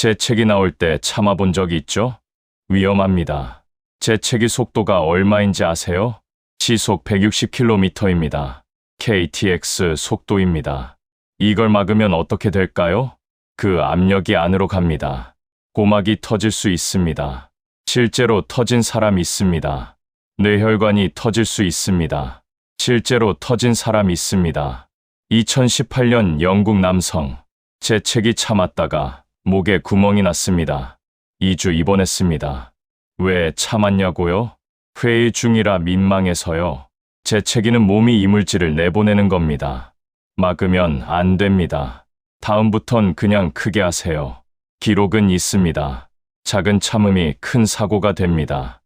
재채기 나올 때 참아본 적이 있죠? 위험합니다. 재채기 속도가 얼마인지 아세요? 시속 160km입니다. KTX 속도입니다. 이걸 막으면 어떻게 될까요? 그 압력이 안으로 갑니다. 고막이 터질 수 있습니다. 실제로 터진 사람 있습니다. 뇌혈관이 터질 수 있습니다. 실제로 터진 사람 있습니다. 2018년 영국 남성, 재채기 참았다가 목에 구멍이 났습니다. 2주 입원했습니다. 왜 참았냐고요? 회의 중이라 민망해서요. 재채기는 몸이 이물질을 내보내는 겁니다. 막으면 안 됩니다. 다음부턴 그냥 크게 하세요. 기록은 있습니다. 작은 참음이 큰 사고가 됩니다.